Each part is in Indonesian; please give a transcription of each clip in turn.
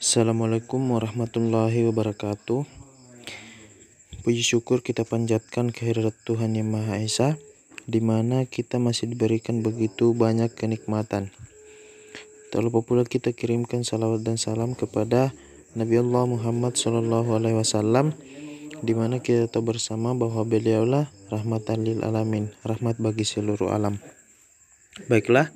Assalamualaikum warahmatullahi wabarakatuh. Puji syukur kita panjatkan kehadirat Tuhan Yang Maha Esa, di mana kita masih diberikan begitu banyak kenikmatan. Tak lupa pula kita kirimkan salawat dan salam kepada Nabi Allah Muhammad SAW, di mana kita tahu bersama bahwa beliaulah rahmatan lil alamin, rahmat bagi seluruh alam. Baiklah,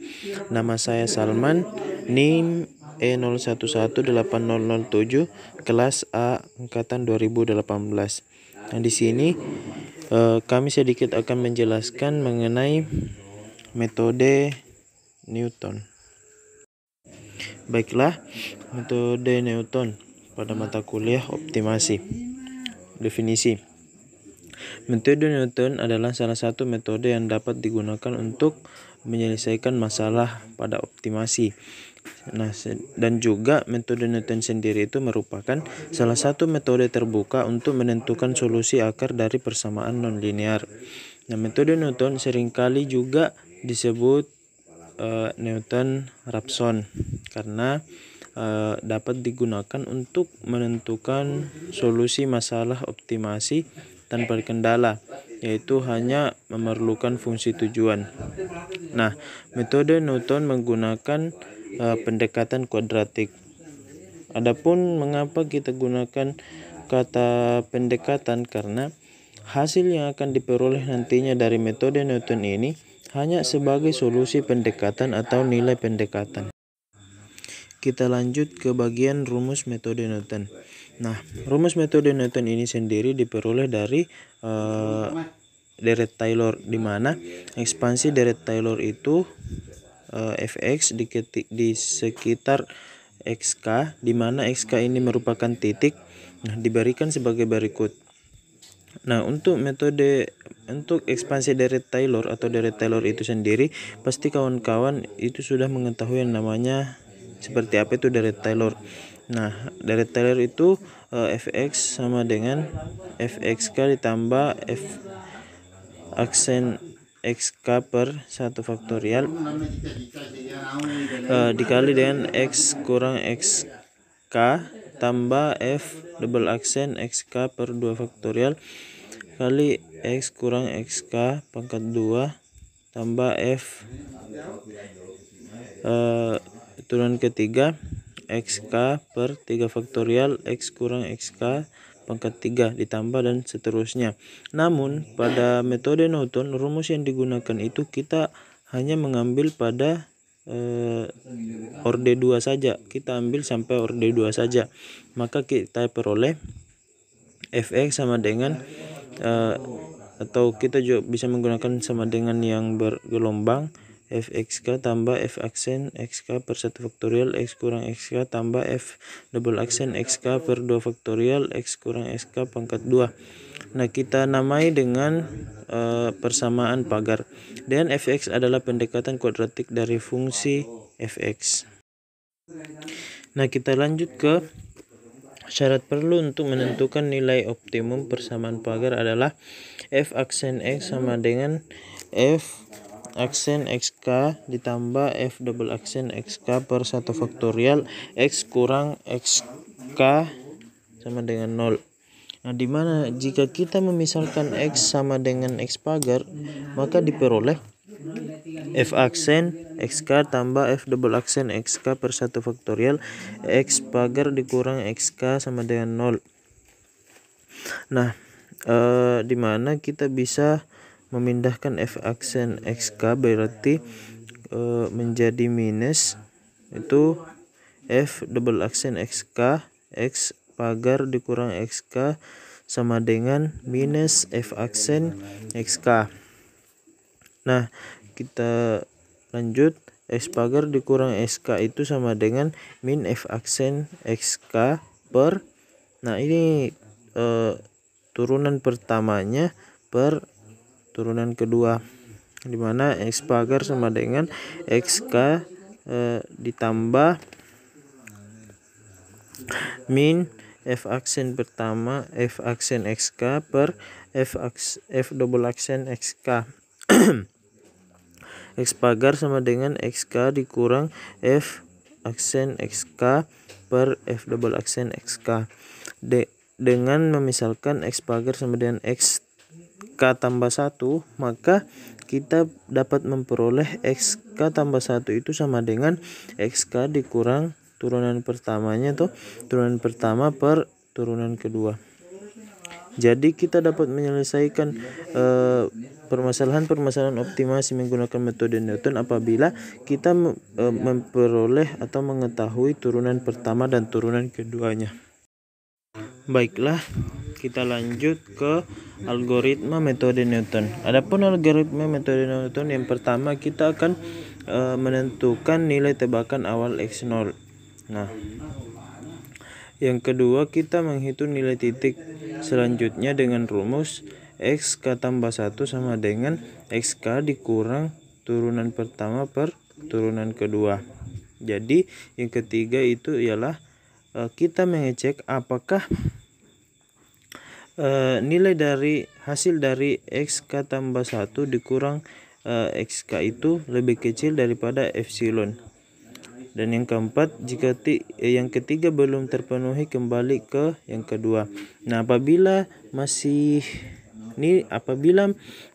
nama saya Salman, NIM E01180007, kelas A angkatan 2018. Nah, di sini kami sedikit akan menjelaskan mengenai metode Newton. Baiklah, metode Newton pada mata kuliah optimasi. Definisi. Metode Newton adalah salah satu metode yang dapat digunakan untuk menyelesaikan masalah pada optimasi. Nah, dan juga metode Newton sendiri itu merupakan salah satu metode terbuka untuk menentukan solusi akar dari persamaan nonlinear. Nah, metode Newton seringkali juga disebut Newton-Raphson karena dapat digunakan untuk menentukan solusi masalah optimasi tanpa kendala, yaitu hanya memerlukan fungsi tujuan. Nah, metode Newton menggunakan pendekatan kuadratik. Adapun mengapa kita gunakan kata pendekatan, karena hasil yang akan diperoleh nantinya dari metode Newton ini hanya sebagai solusi pendekatan atau nilai pendekatan. Kita lanjut ke bagian rumus metode Newton. Nah, rumus metode Newton ini sendiri diperoleh dari deret Taylor, di mana ekspansi deret Taylor itu fx di sekitar xk, di mana xk ini merupakan titik. Nah, diberikan sebagai berikut. Nah, untuk ekspansi deret Taylor atau deret Taylor itu sendiri, pasti kawan-kawan itu sudah mengetahui yang namanya seperti apa itu deret Taylor. Nah, deret Taylor itu fx sama dengan fxk ditambah f aksen xk per 1 faktorial dikali dengan x kurang xk tambah f double aksen xk per 2 faktorial kali x kurang xk pangkat 2 tambah f turunan ketiga xk per 3 faktorial x kurang xk pangkat 3 ditambah dan seterusnya. Namun pada metode Newton, rumus yang digunakan itu kita hanya mengambil pada orde 2 saja. Kita ambil sampai orde 2 saja. Maka kita peroleh fx sama dengan atau kita juga bisa menggunakan sama dengan yang bergelombang, fxk tambah f aksen xk per 1 faktorial x kurang xk tambah f double aksen xk per 2 faktorial x kurang xk pangkat 2. Nah, kita namai dengan persamaan pagar. Dan fx adalah pendekatan kuadratik dari fungsi fx. Nah, kita lanjut ke syarat perlu untuk menentukan nilai optimum persamaan pagar adalah f aksen x sama dengan f aksen xk ditambah f double aksen xk per 1 faktorial x kurang xk sama dengan 0. Nah, dimana jika kita memisalkan x sama dengan x pagar, maka diperoleh f aksen xk tambah f double aksen xk per 1 faktorial x pagar dikurang xk sama dengan 0. Nah, dimana kita bisa memindahkan f aksen xk berarti menjadi minus itu f double aksen xk x pagar dikurang xk sama dengan minus f aksen xk. Nah, kita lanjut, x pagar dikurang xk itu sama dengan min f aksen xk per, nah ini turunan pertamanya per turunan kedua, dimana x pagar sama dengan xk ditambah min f aksen pertama f aksen xk per f double aksen xk. X pagar sama dengan xk dikurang f aksen XK per F double aksen XK. Dengan memisalkan X pagar sama dengan XK tambah 1, maka kita dapat memperoleh XK tambah 1 itu sama dengan XK dikurang turunan pertamanya tuh, turunan pertama per turunan kedua. Jadi kita dapat menyelesaikan permasalahan-permasalahan optimasi menggunakan metode Newton apabila kita memperoleh atau mengetahui turunan pertama dan turunan keduanya. Baiklah, kita lanjut ke algoritma metode Newton. Adapun algoritma metode Newton, yang pertama kita akan menentukan nilai tebakan awal X0. Nah, yang kedua kita menghitung nilai titik. Selanjutnya dengan rumus XK tambah 1 sama dengan XK dikurang turunan pertama per turunan kedua. Jadi yang ketiga itu ialah kita mengecek apakah nilai dari hasil dari XK tambah 1 dikurang XK itu lebih kecil daripada epsilon. Dan yang keempat, jika yang ketiga belum terpenuhi, kembali ke yang kedua. Nah, apabila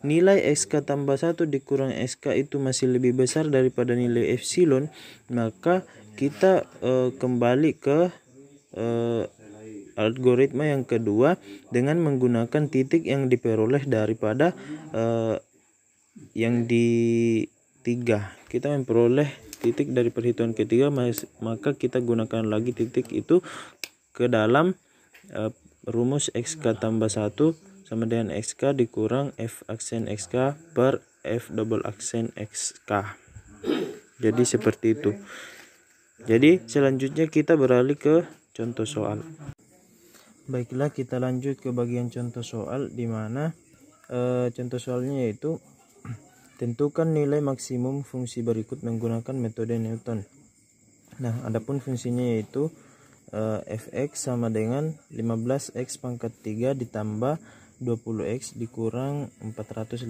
nilai XK tambah 1 dikurang XK itu masih lebih besar daripada nilai epsilon, maka kita kembali ke algoritma yang kedua dengan menggunakan titik yang diperoleh daripada yang di 3. Kita memperoleh titik dari perhitungan ketiga, maka kita gunakan lagi titik itu ke dalam rumus XK tambah 1 sama dengan XK dikurang F aksen XK per F double aksen XK. Jadi seperti itu. Jadi selanjutnya kita beralih ke contoh soal. Baiklah, kita lanjut ke bagian contoh soal, di mana contoh soalnya yaitu tentukan nilai maksimum fungsi berikut menggunakan metode Newton. Nah, adapun fungsinya yaitu fx sama dengan 15x pangkat 3 ditambah 20x dikurang 450.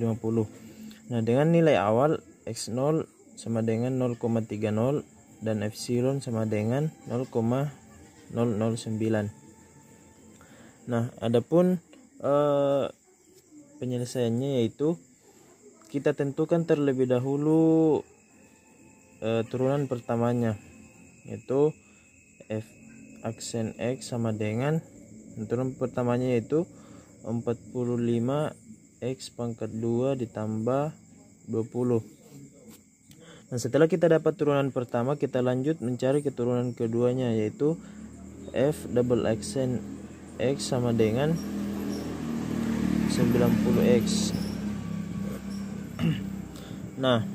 Nah, dengan nilai awal x0 sama dengan 0,30 dan epsilon sama dengan 0,009. Nah, adapun penyelesaiannya yaitu kita tentukan terlebih dahulu turunan pertamanya, yaitu F aksen X sama dengan turunan pertamanya yaitu 45x pangkat 2 ditambah 20. Nah, setelah kita dapat turunan pertama, kita lanjut mencari keturunan keduanya, yaitu F double aksen X sama dengan 90x. Nah,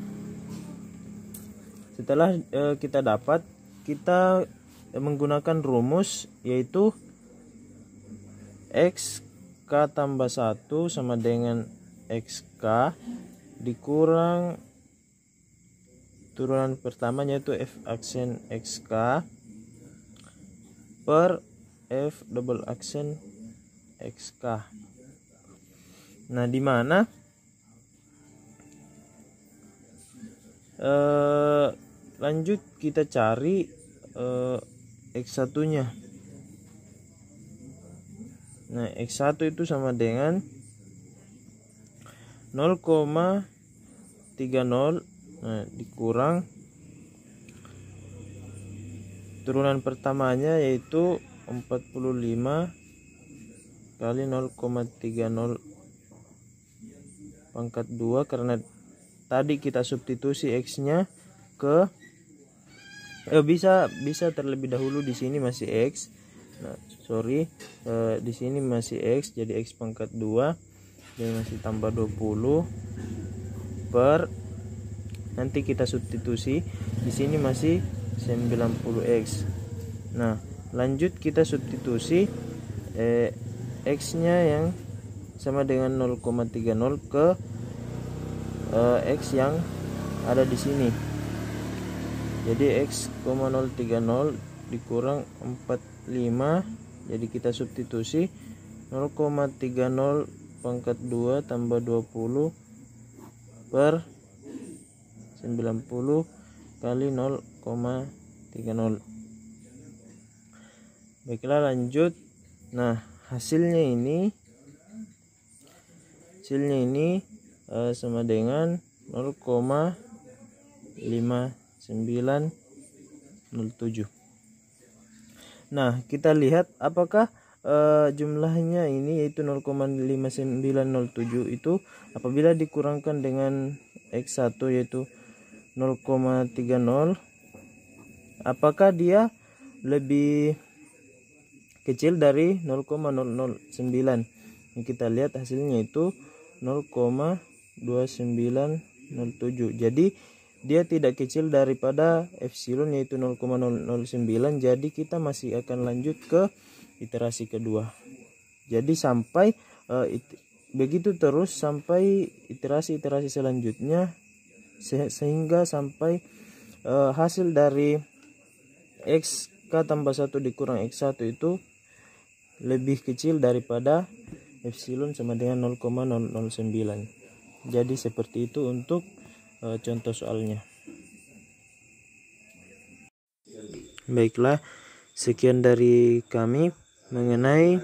setelah kita dapat, kita menggunakan rumus yaitu XK tambah 1 sama dengan XK dikurang turunan pertamanya yaitu F aksen XK per F double aksen XK. Nah, di mana lanjut kita cari X1 nya. Nah, X1 itu sama dengan 0,30, nah, dikurang turunan pertamanya yaitu 45 kali 0,30 pangkat 2, karena tadi kita substitusi X-nya ke bisa terlebih dahulu di sini masih X. Nah, di sini masih X, jadi X pangkat 2 jadi masih tambah 20 per, nanti kita substitusi di sini masih 90x. Nah, lanjut kita substitusi X-nya yang sama dengan 0,30 ke X yang ada di sini. Jadi X,030 dikurang 45, jadi kita substitusi 0,30 pangkat 2 tambah 20 per 90 kali 0,30. 30. Baiklah, lanjut. Nah, hasilnya ini sama dengan 0,5907. Nah, kita lihat apakah jumlahnya ini yaitu 0,5907 itu apabila dikurangkan dengan X1 yaitu 0,30, apakah dia lebih kecil dari 0,009? Kita lihat hasilnya itu 0,2907. Jadi dia tidak kecil daripada epsilon yaitu 0,009. Jadi kita masih akan lanjut ke iterasi kedua. Jadi sampai begitu terus sampai iterasi selanjutnya sehingga sampai hasil dari XK tambah 1 dikurang X1 itu lebih kecil daripada epsilon sama dengan 0,009. Jadi seperti itu untuk contoh soalnya. Baiklah, sekian dari kami mengenai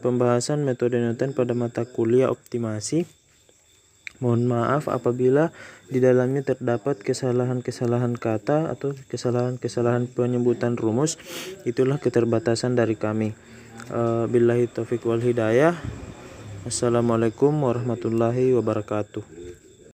pembahasan metode Newton pada mata kuliah optimasi. Mohon maaf apabila di dalamnya terdapat kesalahan-kesalahan kata atau kesalahan-kesalahan penyebutan rumus. Itulah keterbatasan dari kami. Billahi taufiq wal hidayah. Assalamualaikum warahmatullahi wabarakatuh.